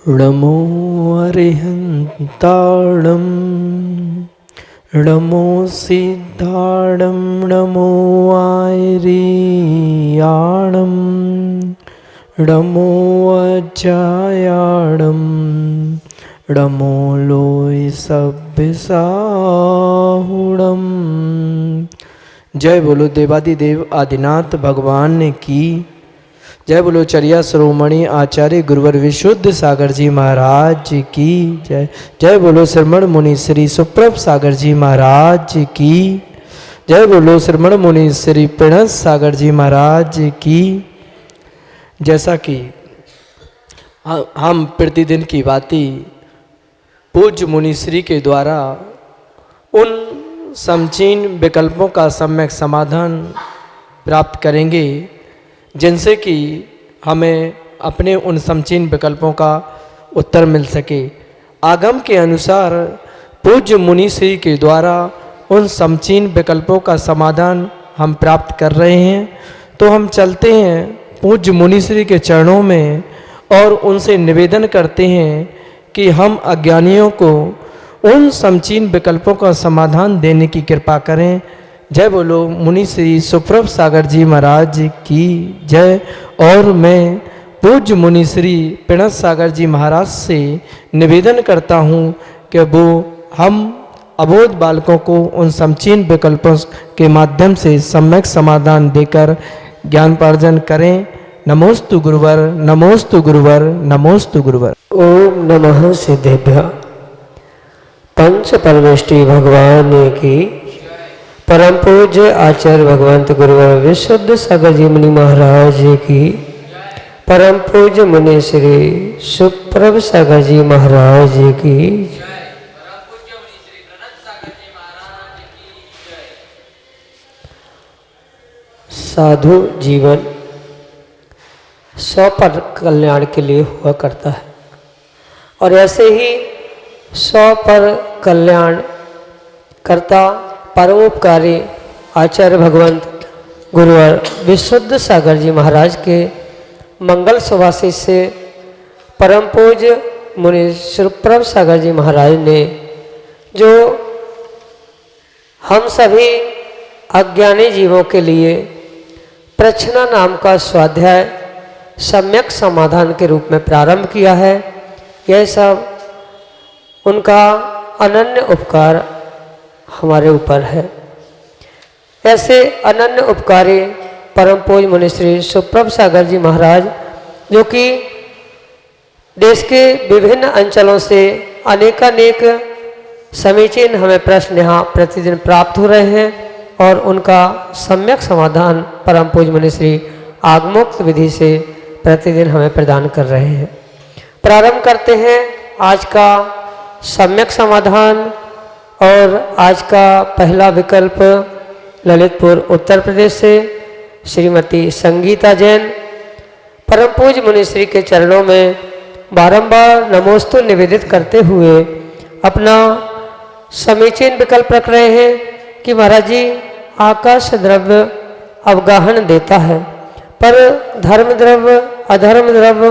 नमो अरिहन्ताणं नमो सिद्धाणं नमो आयर्याणं नमो अज्जायाणं नमो लोय सभ्यसाहुणं। जय बोलो देवादिदेव आदिनाथ भगवान की जय। बोलो चरिया शिरोमणि आचार्य गुरुवर विशुद्ध सागर जी महाराज की जय। जय बोलो श्रमण मुनि श्री सुप्रभ सागर जी महाराज की जय। बोलो श्रमण मुनि श्री प्रणत सागर जी महाराज की। जैसा कि हम प्रतिदिन की बातें पूज्य मुनिश्री के द्वारा उन समचीन विकल्पों का सम्यक समाधान प्राप्त करेंगे जिनसे कि हमें अपने उन समचीन विकल्पों का उत्तर मिल सके। आगम के अनुसार पूज्य मुनिश्री के द्वारा उन समचीन विकल्पों का समाधान हम प्राप्त कर रहे हैं। तो हम चलते हैं पूज्य मुनिश्री के चरणों में और उनसे निवेदन करते हैं कि हम अज्ञानियों को उन समचीन विकल्पों का समाधान देने की कृपा करें। जय बोलो मुनि श्री सुप्रभ सागर जी महाराज की जय। और मैं पूज्य मुनि श्री प्रणत सागर जी महाराज से निवेदन करता हूँ कि वो हम अबोध बालकों को उन समचीन विकल्पों के माध्यम से सम्यक समाधान देकर ज्ञानपार्जन करें। नमोस्तु गुरुवर, नमोस्तु गुरुवर, नमोस्तु गुरुवर। ओम नमः सिद्धेभ्य। पंच परमेष्टि भगवान की परम पूज्य आचार्य भगवंत गुरुवर विशुद्ध सागर जी मुनि महाराज की परम पूज्य मुनि श्री सुप्रभ सागर जी महाराज की साधु जीवन सौ पर कल्याण के लिए हुआ करता है और ऐसे ही सौ पर कल्याण करता परोपकारी आचार्य भगवंत गुरुवर विशुद्ध सागर जी महाराज के मंगल सुभाषित से परम पूज्य मुनि सुप्रभ सागर जी महाराज ने जो हम सभी अज्ञानी जीवों के लिए प्रश्ना नाम का स्वाध्याय सम्यक समाधान के रूप में प्रारंभ किया है। यह सब उनका अनन्य उपकार हमारे ऊपर है। ऐसे अनन्य उपकारी परम पूज्य मुनि श्री सुप्रभ सागर जी महाराज जो कि देश के विभिन्न अंचलों से अनेकानेक समीचीन हमें प्रश्न यहाँ प्रतिदिन प्राप्त हो रहे हैं और उनका सम्यक समाधान परम पूज्य मुनि श्री आगमोक्त विधि से प्रतिदिन हमें प्रदान कर रहे हैं। प्रारंभ करते हैं आज का सम्यक समाधान। और आज का पहला विकल्प ललितपुर उत्तर प्रदेश से श्रीमती संगीता जैन परम पूज्य मुनिश्री के चरणों में बारंबार नमोस्तु निवेदित करते हुए अपना समीचीन विकल्प रख रहे हैं कि महाराज जी आकाश द्रव्य अवगाहन देता है पर धर्म द्रव्य अधर्म द्रव्य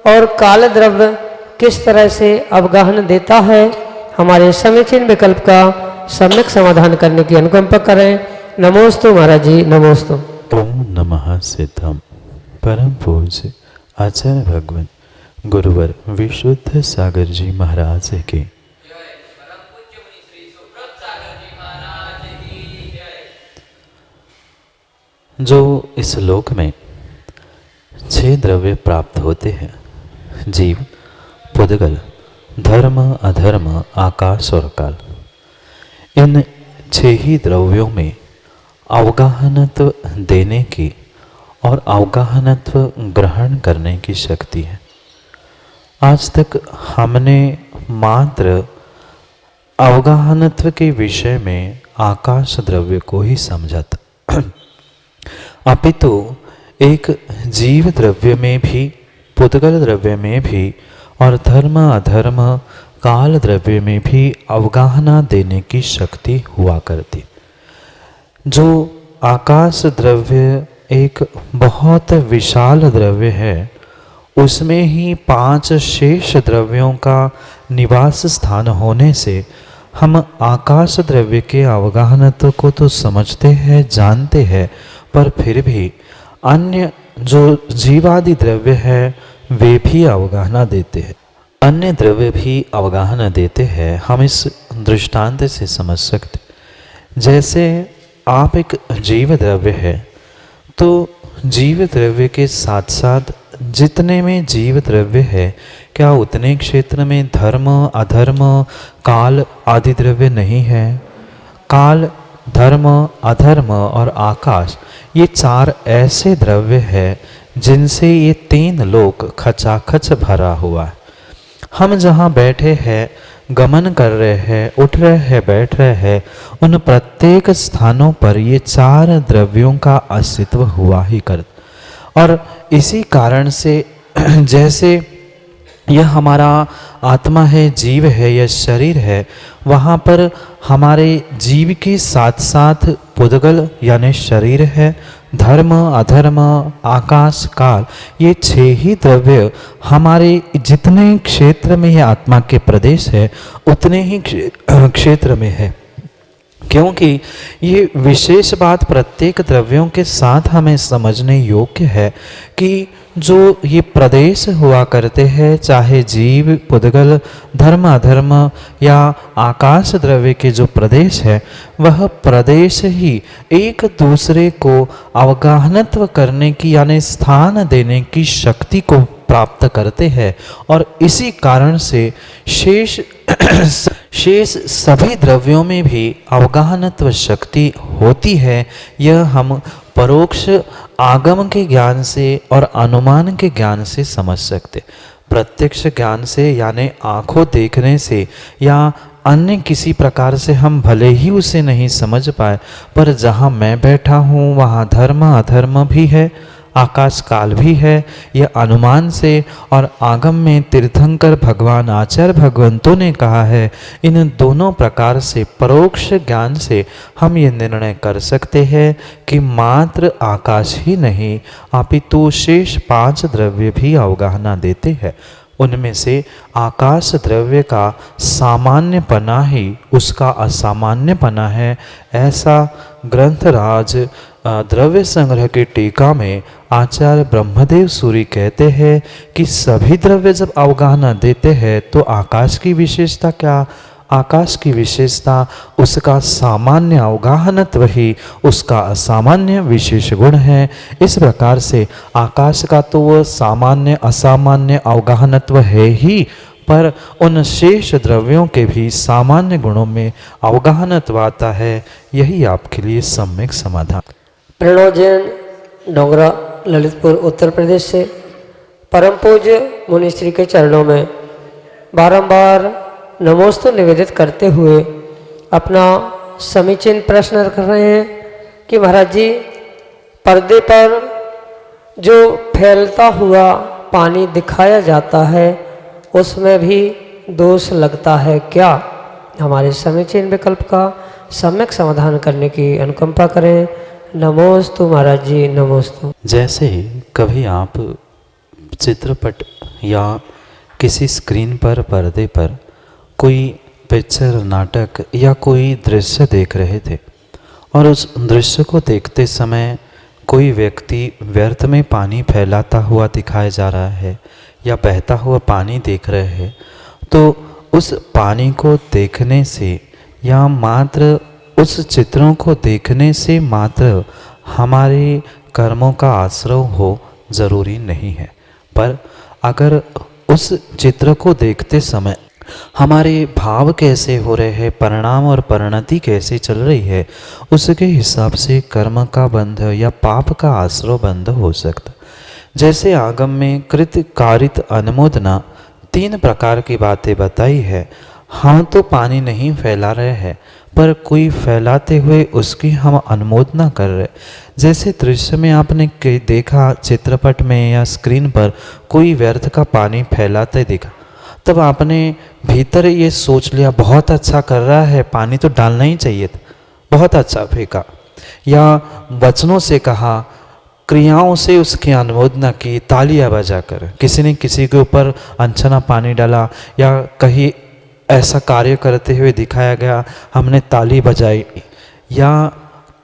और काल द्रव्य किस तरह से अवगाहन देता है। हमारे समीचीन विकल्प का सम्यक समाधान करने की अनुकंपा करें। नमोस्तु महाराज जी, नमोस्तु। ओम नमः सिद्धम। परम पूज्य आचार्य भगवान गुरुवर विशुद्ध सागर जी महाराज के जो इस लोक में 6 द्रव्य प्राप्त होते हैं, जीव, पुद्गल, धर्म, अधर्म, आकाश और काल, इन 6 ही द्रव्यों में अवगाहनत्व देने की और अवगाहनत्व ग्रहण करने की शक्ति है। आज तक हमने मात्र अवगाहनत्व के विषय में आकाश द्रव्य को ही समझा था, अपितु एक जीव द्रव्य में भी, पुद्गल द्रव्य में भी और धर्म अधर्म काल द्रव्य में भी अवगाहना देने की शक्ति हुआ करती। जो आकाश द्रव्य एक बहुत विशाल द्रव्य है उसमें ही 5 शेष द्रव्यों का निवास स्थान होने से हम आकाश द्रव्य के अवगाहनत्व को तो समझते हैं, जानते हैं, पर फिर भी अन्य जो जीवादि द्रव्य है वे भी अवगाहना देते हैं। अन्य द्रव्य भी अवगाहना देते हैं। हम इस दृष्टांत से समझ सकते, जैसे आप एक जीव द्रव्य है तो जीव द्रव्य के साथ साथ जितने में जीव द्रव्य है, क्या उतने क्षेत्र में धर्म, अधर्म, काल आदि द्रव्य नहीं है? काल, धर्म, अधर्म और आकाश, ये 4 ऐसे द्रव्य हैं जिनसे ये 3 लोक खचाखच भरा हुआ है। हम जहाँ बैठे हैं, गमन कर रहे हैं, उठ रहे हैं, बैठ रहे हैं, उन प्रत्येक स्थानों पर ये 4 द्रव्यों का अस्तित्व हुआ ही कर। और इसी कारण से जैसे यह हमारा आत्मा है, जीव है, यह शरीर है, वहाँ पर हमारे जीव के साथ साथ पुद्गल यानी शरीर है, धर्म, अधर्म, आकाश, काल, ये 6 ही द्रव्य हमारे जितने क्षेत्र में यह आत्मा के प्रदेश है उतने ही क्षेत्र में है। क्योंकि ये विशेष बात प्रत्येक द्रव्यों के साथ हमें समझने योग्य है कि जो ये प्रदेश हुआ करते हैं, चाहे जीव, पुद्गल, धर्म, अधर्म या आकाश द्रव्य के जो प्रदेश है, वह प्रदेश ही एक दूसरे को अवगाहनत्व करने की यानी स्थान देने की शक्ति को प्राप्त करते हैं। और इसी कारण से शेष सभी द्रव्यों में भी अवगाहनत्व शक्ति होती है। यह हम परोक्ष आगम के ज्ञान से और अनुमान के ज्ञान से समझ सकते। प्रत्यक्ष ज्ञान से यानी आंखों देखने से या अन्य किसी प्रकार से हम भले ही उसे नहीं समझ पाए, पर जहाँ मैं बैठा हूँ वहाँ धर्म, अधर्म भी है, आकाश काल भी है, यह अनुमान से और आगम में तीर्थंकर भगवान आचार्य भगवंतों ने कहा है। इन दोनों प्रकार से परोक्ष ज्ञान से हम ये निर्णय कर सकते हैं कि मात्र आकाश ही नहीं अपितु शेष 5 द्रव्य भी अवगाहना देते हैं। उनमें से आकाश द्रव्य का सामान्यपना ही उसका असामान्यपना है। ऐसा ग्रंथराज द्रव्य संग्रह की टीका में आचार्य ब्रह्मदेव सूरी कहते हैं कि सभी द्रव्य जब अवगाहना देते हैं तो आकाश की विशेषता क्या? आकाश की विशेषता उसका सामान्य अवगाहनत्व ही उसका असामान्य विशेष गुण है। इस प्रकार से आकाश का तो वह सामान्य असामान्य अवगाहनत्व है ही, पर उन शेष द्रव्यों के भी सामान्य गुणों में अवगाहनत्व आता है। यही आपके लिए सम्यक समाधान। प्रणव जैन, डोंगरा, ललितपुर, उत्तर प्रदेश से परम पूज्य मुनिश्री के चरणों में बारंबार नमोस्तु निवेदित करते हुए अपना समीचीन प्रश्न रख रहे हैं कि महाराज जी, पर्दे पर जो फैलता हुआ पानी दिखाया जाता है उसमें भी दोष लगता है क्या? हमारे समीचीन विकल्प का सम्यक समाधान करने की अनुकंपा करें। नमोस्तु महाराज जी, नमोस्तु। जैसे कभी आप चित्रपट या किसी स्क्रीन पर, पर्दे पर कोई पिक्चर, नाटक या कोई दृश्य देख रहे थे और उस दृश्य को देखते समय कोई व्यक्ति व्यर्थ में पानी फैलाता हुआ दिखाया जा रहा है या बहता हुआ पानी देख रहे हैं, तो उस पानी को देखने से या मात्र उस चित्रों को देखने से मात्र हमारे कर्मों का आश्रय हो जरूरी नहीं है। पर अगर उस चित्र को देखते समय हमारे भाव कैसे हो रहे हैं, परिणाम और परिणति कैसे चल रही है, उसके हिसाब से कर्म का बंध या पाप का आश्रय बंध हो सकता। जैसे आगम में कृत, कारित, अनुमोदना 3 प्रकार की बातें बताई है। हम तो पानी नहीं फैला रहे हैं, पर कोई फैलाते हुए उसकी हम अनुमोदना कर रहे। जैसे दृश्य में आपने देखा, चित्रपट में या स्क्रीन पर कोई व्यर्थ का पानी फैलाते दिखा, तब आपने भीतर ये सोच लिया बहुत अच्छा कर रहा है, पानी तो डालना ही चाहिए था, बहुत अच्छा फेंका। या वचनों से कहा क्रियाओं से उसकी अनुमोदना की, तालियां बजाकर। किसी ने किसी के ऊपर अनछना पानी डाला या कहीं ऐसा कार्य करते हुए दिखाया गया, हमने ताली बजाई, या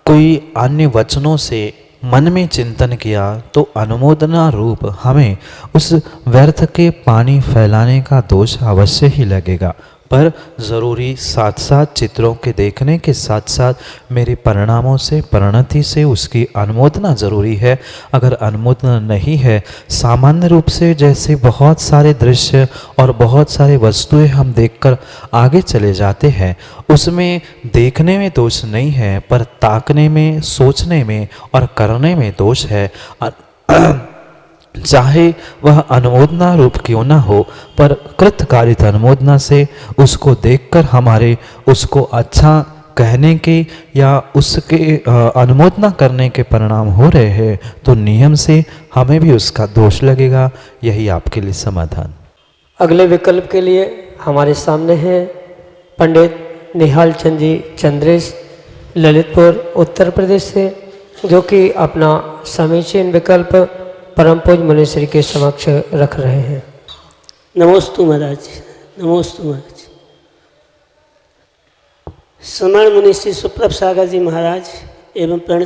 कोई अन्य वचनों से मन में चिंतन किया, तो अनुमोदना रूप हमें उस व्यर्थ के पानी फैलाने का दोष अवश्य ही लगेगा। पर ज़रूरी साथ साथ चित्रों के देखने के साथ साथ मेरे परिणामों से, परिणति से उसकी अनुमोदना ज़रूरी है। अगर अनुमोदना नहीं है, सामान्य रूप से जैसे बहुत सारे दृश्य और बहुत सारे वस्तुएं हम देखकर आगे चले जाते हैं, उसमें देखने में दोष नहीं है, पर ताकने में, सोचने में और करने में दोष है। चाहे वह अनुमोदना रूप क्यों ना हो, पर कृतकारित अनुमोदना से उसको देखकर हमारे उसको अच्छा कहने के या उसके अनुमोदना करने के परिणाम हो रहे हैं, तो नियम से हमें भी उसका दोष लगेगा। यही आपके लिए समाधान। अगले विकल्प के लिए हमारे सामने हैं पंडित निहाल चंद जी चंद्रेश, ललितपुर उत्तर प्रदेश से, जो कि अपना समीचीन विकल्प परम पूज्य मुनीश्री के समक्ष रख रहे हैं। नमोस्तु महाराज, नमोस्तु महाराज। समण मुनीश्री सुप्रभ सागर जी महाराज एवं प्रण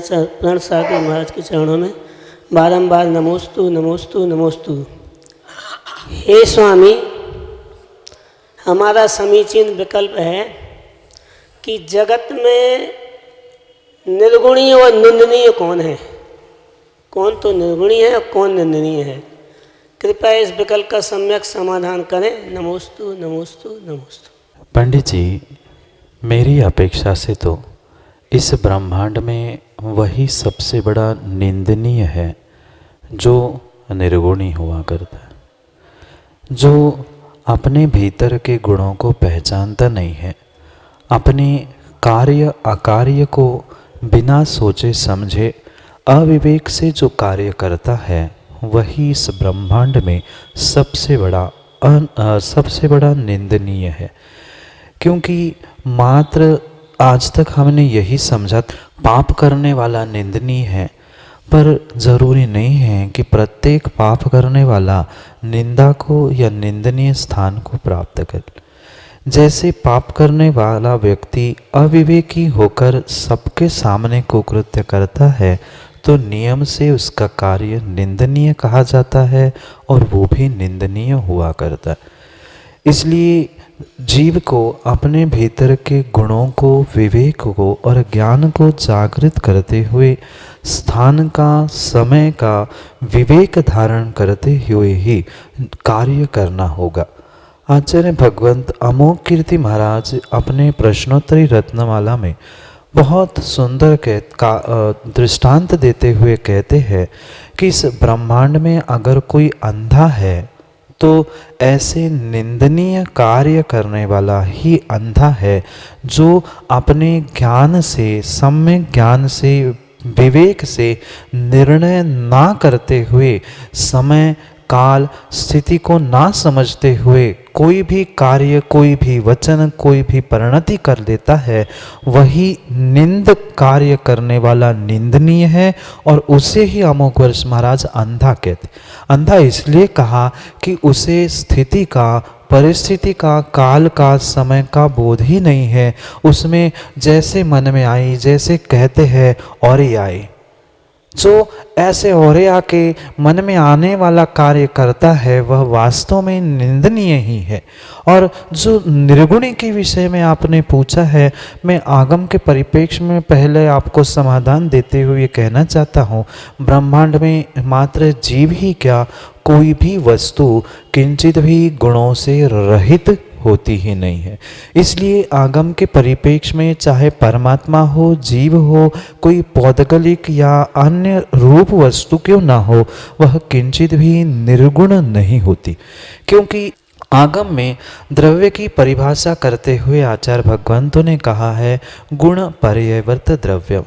सागर महाराज के चरणों में बारंबार नमोस्तु नमोस्तु नमोस्तु। हे स्वामी, हमारा समीचीन विकल्प है कि जगत में निर्गुणी और निंदनीय कौन है, कौन तो निर्गुणी है और कौन निंदनीय है। कृपया इस विकल्प का सम्यक समाधान करें। नमोस्तु नमोस्तु नमोस्तु। पंडित जी, मेरी अपेक्षा से तो इस ब्रह्मांड में वही सबसे बड़ा निंदनीय है जो निर्गुणी हुआ करता है, जो अपने भीतर के गुणों को पहचानता नहीं है, अपने कार्य अकार्य को बिना सोचे समझे अविवेक से जो कार्य करता है, वही इस ब्रह्मांड में सबसे बड़ा निंदनीय है। क्योंकि मात्र आज तक हमने यही समझा पाप करने वाला निंदनीय है, पर ज़रूरी नहीं है कि प्रत्येक पाप करने वाला निंदा को या निंदनीय स्थान को प्राप्त करे। जैसे पाप करने वाला व्यक्ति अविवेकी होकर सबके सामने कुकृत्य करता है, तो नियम से उसका कार्य निंदनीय कहा जाता है और वो भी निंदनीय हुआ करता है। इसलिए जीव को अपने भीतर के गुणों को, विवेक को और ज्ञान को जागृत करते हुए स्थान का, समय का विवेक धारण करते हुए ही कार्य करना होगा। आचार्य भगवंत अमोघ कीर्ति महाराज अपने प्रश्नोत्तरी रत्नमाला में बहुत सुंदर दृष्टांत देते हुए कहते हैं कि इस ब्रह्मांड में अगर कोई अंधा है, तो ऐसे निंदनीय कार्य करने वाला ही अंधा है जो अपने ज्ञान से, सम्यक ज्ञान से, विवेक से निर्णय ना करते हुए, समय काल स्थिति को ना समझते हुए कोई भी कार्य, कोई भी वचन, कोई भी परिणति कर देता है, वही निंद कार्य करने वाला निंदनीय है। और उसे ही अमोघ वर्ष महाराज अंधा कहते। अंधा इसलिए कहा कि उसे स्थिति का, परिस्थिति का, काल का, समय का बोध ही नहीं है। उसमें जैसे मन में आई, जैसे कहते हैं और ही आई, जो ऐसे और आके मन में आने वाला कार्य करता है, वह वास्तव में निंदनीय ही है। और जो निर्गुणी के विषय में आपने पूछा है, मैं आगम के परिप्रेक्ष्य में पहले आपको समाधान देते हुए कहना चाहता हूँ, ब्रह्मांड में मात्र जीव ही क्या, कोई भी वस्तु किंचित भी गुणों से रहित होती ही नहीं है। इसलिए आगम के परिप्रेक्ष्य में चाहे परमात्मा हो, जीव हो, कोई पौद्गलिक या अन्य रूप वस्तु क्यों ना हो, वह किंचित भी निर्गुण नहीं होती। क्योंकि आगम में द्रव्य की परिभाषा करते हुए आचार्य भगवंतों ने कहा है, गुण पर्यवर्त द्रव्यम।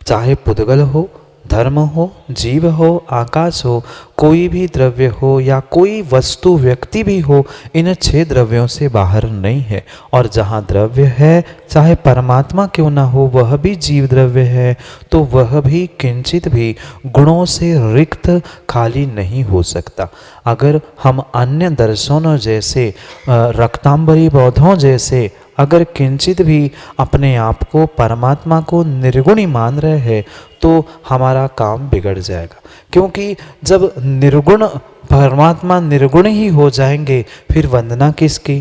चाहे पुद्गल हो, धर्म हो, जीव हो, आकाश हो, कोई भी द्रव्य हो या कोई वस्तु व्यक्ति भी हो, इन 6 द्रव्यों से बाहर नहीं है। और जहाँ द्रव्य है, चाहे परमात्मा क्यों ना हो, वह भी जीव द्रव्य है, तो वह भी किंचित भी गुणों से रिक्त खाली नहीं हो सकता। अगर हम अन्य दर्शनों जैसे रक्तांबरी बौद्धों जैसे अगर किंचित भी अपने आप को परमात्मा को निर्गुणी मान रहे हैं, तो हमारा काम बिगड़ जाएगा। क्योंकि जब निर्गुण परमात्मा निर्गुण ही हो जाएंगे, फिर वंदना किसकी?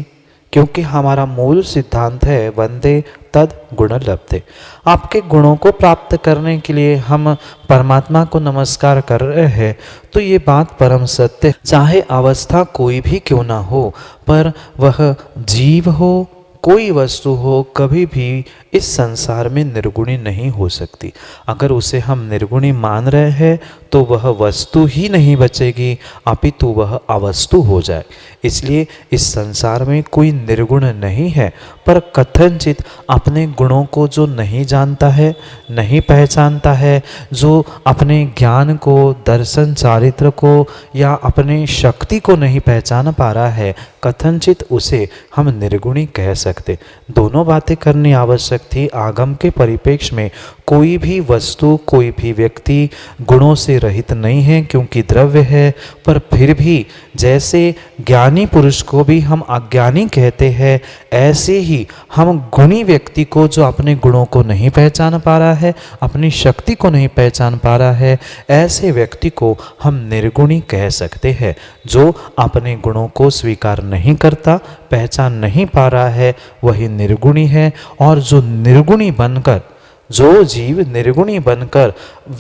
क्योंकि हमारा मूल सिद्धांत है वंदे तद गुण लब्धे। आपके गुणों को प्राप्त करने के लिए हम परमात्मा को नमस्कार कर रहे हैं, तो ये बात परम सत्य। चाहे अवस्था कोई भी क्यों ना हो, पर वह जीव हो, कोई वस्तु हो, कभी भी इस संसार में निर्गुणी नहीं हो सकती। अगर उसे हम निर्गुणी मान रहे हैं, तो वह वस्तु ही नहीं बचेगी, अपितु वह अवस्तु हो जाए। इसलिए इस संसार में कोई निर्गुण नहीं है, पर कथनचित अपने गुणों को जो नहीं जानता है, नहीं पहचानता है, जो अपने ज्ञान को, दर्शन, चारित्र को या अपने शक्ति को नहीं पहचान पा रहा है, कथनचित उसे हम निर्गुणी कह सकते। दोनों बातें करनी आवश्यक थी। आगम के परिप्रेक्ष्य में कोई भी वस्तु, कोई भी व्यक्ति गुणों से रहित नहीं है, क्योंकि द्रव्य है। पर फिर भी जैसे ज्ञानी पुरुष को भी हम अज्ञानी कहते हैं, ऐसे ही हम गुणी व्यक्ति को, जो अपने गुणों को नहीं पहचान पा रहा है, अपनी शक्ति को नहीं पहचान पा रहा है, ऐसे व्यक्ति को हम निर्गुणी कह सकते हैं। जो अपने गुणों को स्वीकार नहीं करता, पहचान नहीं पा रहा है, वही निर्गुणी है। और जो निर्गुणी बनकर, जो जीव निर्गुणी बनकर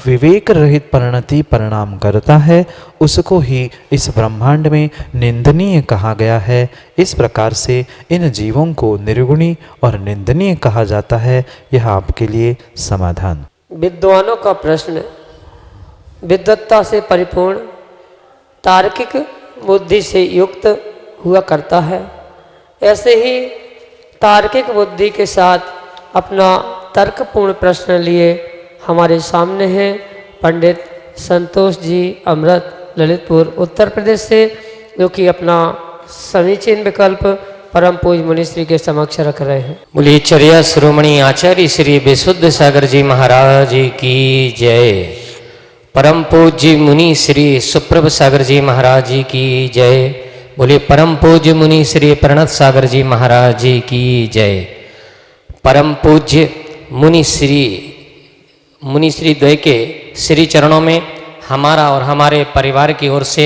विवेक रहित परिणति परिणाम करता है, उसको ही इस ब्रह्मांड में निंदनीय कहा गया है। इस प्रकार से इन जीवों को निर्गुणी और निंदनीय कहा जाता है। यह आपके लिए समाधान। विद्वानों का प्रश्न विद्वत्ता से परिपूर्ण, तार्किक बुद्धि से युक्त हुआ करता है। ऐसे ही तार्किक बुद्धि के साथ अपना तर्कपूर्ण प्रश्न लिए हमारे सामने हैं पंडित संतोष जी अमृत, ललितपुर, उत्तर प्रदेश से, जो कि अपना समीचीन विकल्प परम पूज्य मुनिश्री के समक्ष रख रहे हैं। बोलिए चर्या शिरोमणि आचार्य श्री विशुद्ध सागर जी महाराज की जय। परम पूज्य मुनि श्री सुप्रभ सागर जी महाराज जी की जय। बोलिए परम पूज्य मुनि श्री प्रणत सागर जी महाराज जी की जय। परम पूज्य मुनि श्री द्वय के श्री चरणों में हमारा और हमारे परिवार की ओर से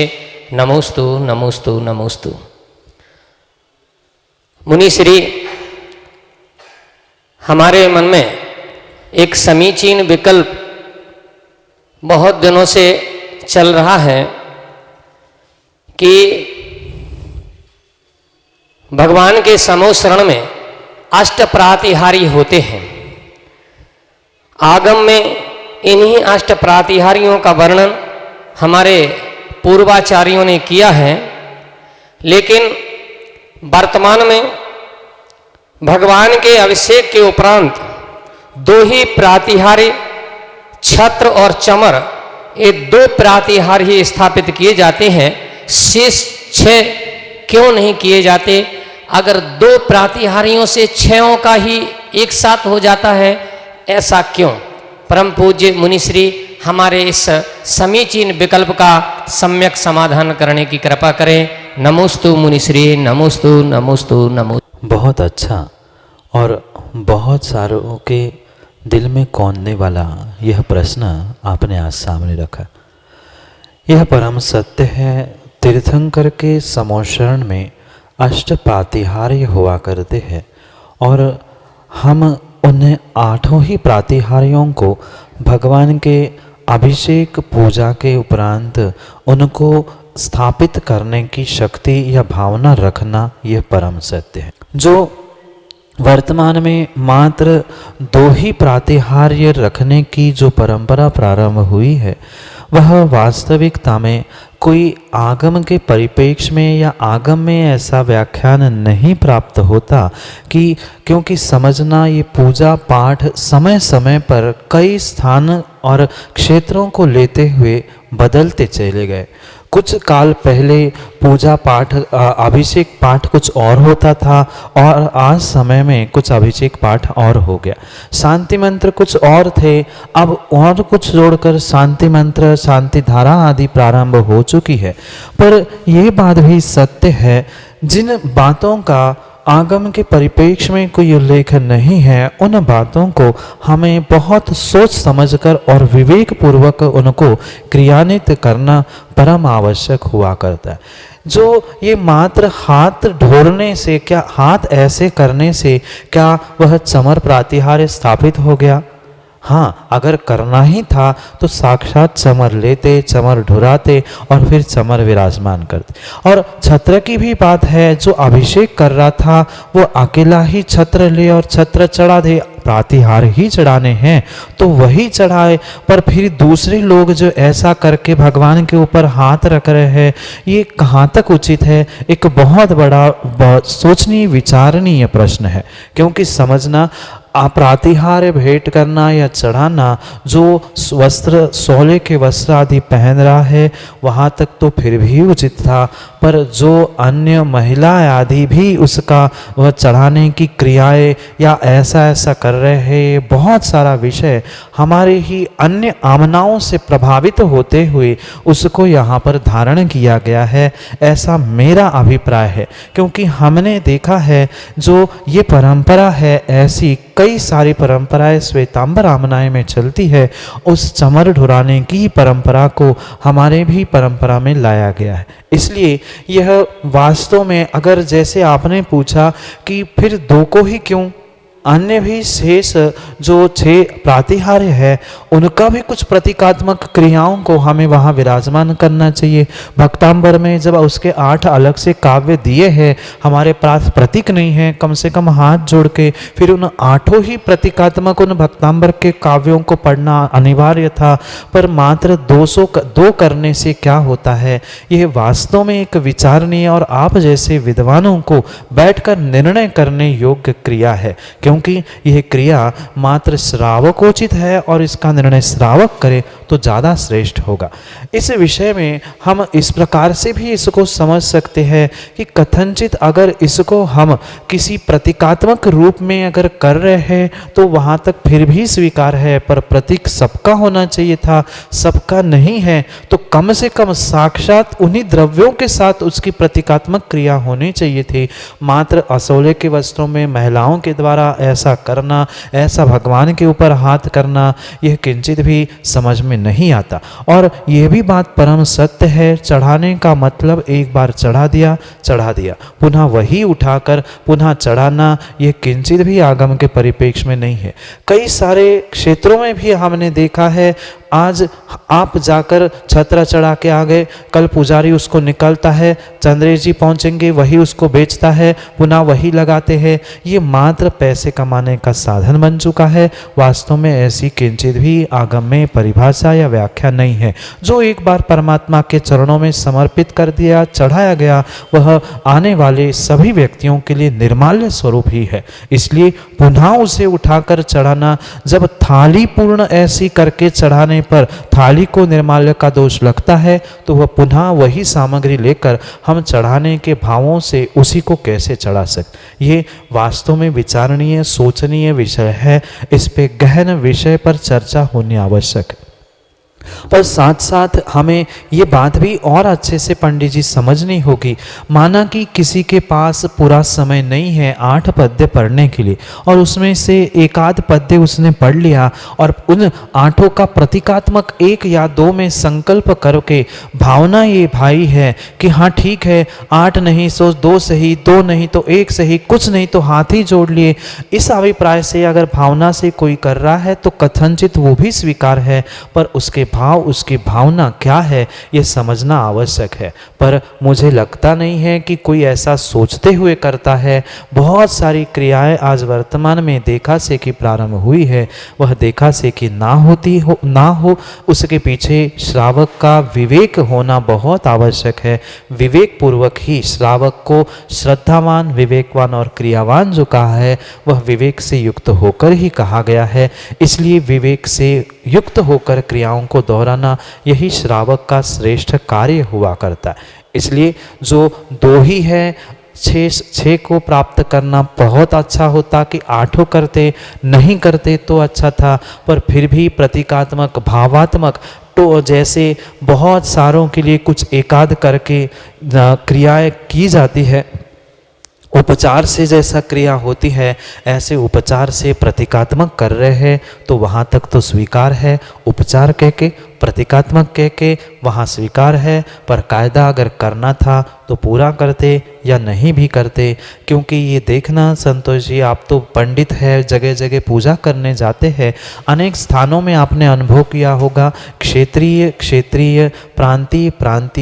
नमोस्तु नमोस्तु नमोस्तु। मुनि श्री, हमारे मन में एक समीचीन विकल्प बहुत दिनों से चल रहा है कि भगवान के समूह शरण में अष्ट प्रातिहारी होते हैं। आगम में इन्हीं अष्ट प्रातिहारियों का वर्णन हमारे पूर्वाचार्यों ने किया है, लेकिन वर्तमान में भगवान के अभिषेक के उपरांत 2 ही प्रातिहार्य, छत्र और चमर, ये 2 प्रातिहार्य ही स्थापित किए जाते हैं। शेष 6 क्यों नहीं किए जाते? अगर 2 प्रातिहार्यों से 6 का ही एक साथ हो जाता है, ऐसा क्यों? परम पूज्य मुनिश्री हमारे इस समीचीन विकल्प का सम्यक समाधान करने की कृपा करें। नमोस्तु मुनिश्री, नमोस्तु नमोस्तु नमोस्तु। बहुत अच्छा और बहुत सारों के दिल में कौंधने वाला यह प्रश्न आपने आज सामने रखा। यह परम सत्य है। तीर्थंकर के समोशरण में अष्ट प्रातिहार्य हुआ करते हैं और हम उन्हें 8 ही प्रातिहार्यों को भगवान के अभिषेक पूजा के उपरांत उनको स्थापित करने की शक्ति या भावना रखना, यह परम सत्य है। जो वर्तमान में मात्र 2 ही प्रातिहार्य रखने की जो परंपरा प्रारंभ हुई है, वह वास्तविकता में कोई आगम के परिप्रेक्ष्य में या आगम में ऐसा व्याख्यान नहीं प्राप्त होता कि क्योंकि समझना ये पूजा पाठ समय समय पर कई स्थान और क्षेत्रों को लेते हुए बदलते चले गए। कुछ काल पहले पूजा पाठ अभिषेक पाठ कुछ और होता था और आज समय में कुछ अभिषेक पाठ और हो गया। शांति मंत्र कुछ और थे, अब और कुछ जोड़कर शांति मंत्र शांति धारा आदि प्रारंभ हो चुकी है। पर यह बात भी सत्य है, जिन बातों का आगम के परिप्रेक्ष्य में कोई उल्लेख नहीं है, उन बातों को हमें बहुत सोच समझकर और विवेक पूर्वक उनको क्रियान्वित करना परम आवश्यक हुआ करता है। जो ये मात्र हाथ ढोरने से, क्या हाथ ऐसे करने से क्या वह चमर प्रातिहार्य स्थापित हो गया? हाँ, अगर करना ही था तो साक्षात चमर लेते, चमर ढुराते और फिर चमर विराजमान करते। और छत्र की भी बात है, जो अभिषेक कर रहा था वो अकेला ही छत्र ले और छत्र चढ़ा दे, प्रातिहार ही चढ़ाने हैं तो वही चढ़ाए। पर फिर दूसरे लोग जो ऐसा करके भगवान के ऊपर हाथ रख रहे हैं, ये कहाँ तक उचित है? एक बहुत बड़ा सोचनीय विचारणीय प्रश्न है। क्योंकि समझना, प्रातिहार्य भेंट करना या चढ़ाना, जो वस्त्र सोले के वस्त्र आदि पहन रहा है वहाँ तक तो फिर भी उचित था, पर जो अन्य महिला आदि भी उसका वह चढ़ाने की क्रियाएं या ऐसा ऐसा कर रहे हैं, बहुत सारा विषय हमारे ही अन्य आमनाओं से प्रभावित होते हुए उसको यहाँ पर धारण किया गया है, ऐसा मेरा अभिप्राय है। क्योंकि हमने देखा है जो ये परंपरा है, ऐसी कई सारी परंपराएं श्वेतांबर आमनाएं में चलती है, उस चमर ढुराने की परंपरा को हमारे भी परंपरा में लाया गया है। इसलिए यह वास्तव में, अगर जैसे आपने पूछा कि फिर दो को ही क्यों, अन्य भी शेष जो 6 प्रातिहार्य है उनका भी कुछ प्रतीकात्मक क्रियाओं को हमें वहाँ विराजमान करना चाहिए। भक्तांबर में जब उसके 8 अलग से काव्य दिए हैं, हमारे पास प्रतीक नहीं है, कम से कम हाथ जोड़ के फिर उन 8 ही प्रतीकात्मक उन भक्तांबर के काव्यों को पढ़ना अनिवार्य था। पर मात्र 2 करने से क्या होता है, यह वास्तव में एक विचारणीय और आप जैसे विद्वानों को बैठकर निर्णय करने योग्य क्रिया है। क्योंकि यह क्रिया मात्र श्रावकोचित है और इसका निर्णय श्रावक करे तो ज़्यादा श्रेष्ठ होगा। इस विषय में हम इस प्रकार से भी इसको समझ सकते हैं कि कथनचित अगर इसको हम किसी प्रतीकात्मक रूप में अगर कर रहे हैं तो वहाँ तक फिर भी स्वीकार है, पर प्रतीक सबका होना चाहिए था, सबका नहीं है तो कम से कम साक्षात उन्हीं द्रव्यों के साथ उसकी प्रतीकात्मक क्रिया होनी चाहिए थी। मात्र असोले के वस्त्रों में महिलाओं के द्वारा ऐसा करना, ऐसा भगवान के ऊपर हाथ करना, यह किंचित भी समझ में नहीं आता। और यह भी बात परम सत्य है, चढ़ाने का मतलब एक बार चढ़ा दिया पुनः वही उठाकर पुनः चढ़ाना, यह किंचित भी आगम के परिप्रेक्ष्य में नहीं है। कई सारे क्षेत्रों में भी हमने देखा है, आज आप जाकर छत्र चढ़ा के आ गए, कल पुजारी उसको निकलता है, चंद्रेश जी पहुंचेंगे वही उसको बेचता है, पुनः वही लगाते हैं। ये मात्र पैसे कमाने का साधन बन चुका है। वास्तव में ऐसी किंचित भी आगम में परिभाषा या व्याख्या नहीं है। जो एक बार परमात्मा के चरणों में समर्पित कर दिया, चढ़ाया गया, वह आने वाले सभी व्यक्तियों के लिए निर्माल्य स्वरूप ही है। इसलिए पुनः उसे उठाकर चढ़ाना, जब थाली पूर्ण ऐसी करके चढ़ाने पर थाली को निर्माल्य का दोष लगता है तो वह पुनः वही सामग्री लेकर हम चढ़ाने के भावों से उसी को कैसे चढ़ा सकते। ये वास्तव में विचारणीय सोचनीय विषय है, इस पे गहन विषय पर चर्चा होनी आवश्यक है। पर साथ साथ हमें ये बात भी और अच्छे से पंडित जी समझनी होगी। माना कि किसी के पास पूरा समय नहीं है 8 पद्य पढ़ने के लिए और उसमें से एक आध पद्य उसने पढ़ लिया और उन 8 का प्रतीकात्मक 1 या 2 में संकल्प करके भावना ये भाई है कि हाँ ठीक है 8 नहीं सो 2 सही, 2 नहीं तो 1 सही, कुछ नहीं तो हाथ ही जोड़ लिए, इस अभिप्राय से अगर भावना से कोई कर रहा है तो कथनचित वो भी स्वीकार है। पर उसके भाव, उसकी भावना क्या है, ये समझना आवश्यक है। पर मुझे लगता नहीं है कि कोई ऐसा सोचते हुए करता है। बहुत सारी क्रियाएं आज वर्तमान में देखा से कि प्रारंभ हुई है, वह देखा से कि ना हो उसके पीछे श्रावक का विवेक होना बहुत आवश्यक है। विवेक पूर्वक ही श्रावक को श्रद्धावान, विवेकवान और क्रियावान जो कहा है वह विवेक से युक्त होकर ही कहा गया है। इसलिए विवेक से युक्त होकर क्रियाओं को दोहराना यही श्रावक का श्रेष्ठ कार्य हुआ करता है। इसलिए जो दो ही है, छः को प्राप्त करना बहुत अच्छा होता कि आठों करते, नहीं करते तो अच्छा था। पर फिर भी प्रतीकात्मक, भावात्मक तो जैसे बहुत सारों के लिए कुछ एकाध करके क्रियाएं की जाती है, उपचार से जैसा क्रिया होती है ऐसे उपचार से प्रतीकात्मक कर रहे हैं तो वहाँ तक तो स्वीकार है। उपचार कह के, प्रतीकात्मक कह के वहाँ स्वीकार है। पर कायदा अगर करना था तो पूरा करते या नहीं भी करते। क्योंकि ये देखना संतोष जी, आप तो पंडित है, जगह जगह पूजा करने जाते हैं, अनेक स्थानों में आपने अनुभव किया होगा क्षेत्रीय प्रांतीय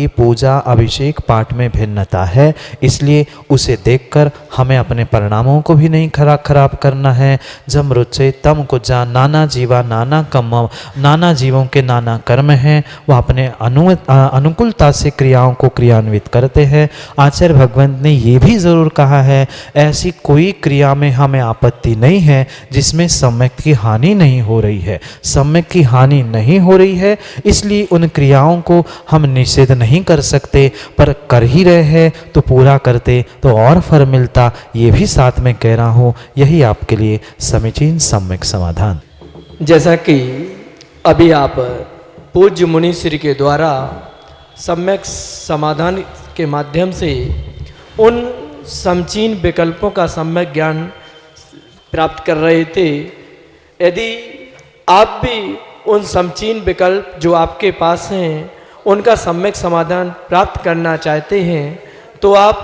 पूजा अभिषेक पाठ में भिन्नता है। इसलिए उसे देखकर हमें अपने परिणामों को भी नहीं खराब करना है। जम रुचे तम कुजा, नाना जीवा नाना कम, नाना जीवों के नाना कर्म हैं, वह अपने अनुकूलता से क्रियाओं को क्रियान्वित करते हैं। आचार्य भगवंत ने ये भी जरूर कहा है, ऐसी कोई क्रिया में हमें आपत्ति नहीं है जिसमें सम्यक की हानि नहीं हो रही है। सम्यक की हानि नहीं हो रही है इसलिए उन क्रियाओं को हम निषेध नहीं कर सकते, पर कर ही रहे हैं तो पूरा करते तो और फल मिलता। ये भी साथ में कह रहा हूँ, यही आपके लिए समीचीन सम्यक समाधान। जैसा कि अभी आप पूज्य मुनि श्री के द्वारा सम्यक समाधान के माध्यम से उन समचीन विकल्पों का सम्यक ज्ञान प्राप्त कर रहे थे। यदि आप भी उन समचीन विकल्प जो आपके पास हैं उनका सम्यक समाधान प्राप्त करना चाहते हैं तो आप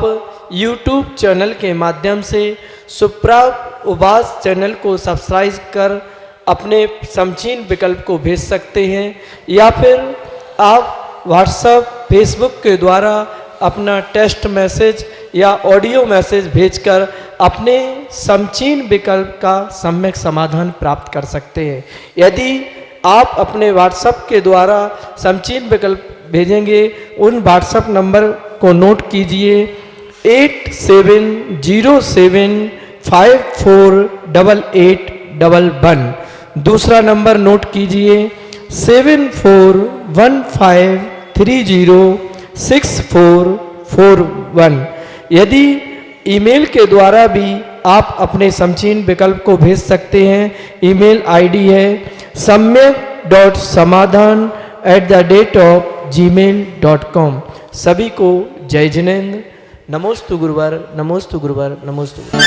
YouTube चैनल के माध्यम से सुप्रा उवास चैनल को सब्सक्राइब कर अपने समचीन विकल्प को भेज सकते हैं, या फिर आप व्हाट्सएप, फेसबुक के द्वारा अपना टेक्स्ट मैसेज या ऑडियो मैसेज भेजकर अपने समचीन विकल्प का सम्यक समाधान प्राप्त कर सकते हैं। यदि आप अपने व्हाट्सएप के द्वारा समचीन विकल्प भेजेंगे, उन व्हाट्सएप नंबर को नोट कीजिए 8707548811। दूसरा नंबर नोट कीजिए 7415306441। यदि ईमेल के द्वारा भी आप अपने समचीन विकल्प को भेज सकते हैं। ईमेल आईडी है samyak.samadhan@gmail.com। सभी को जय जिनेन्द्र। नमोस्तु गुरुवर, नमोस्तु गुरुवर, नमोस्तु गुरुवर।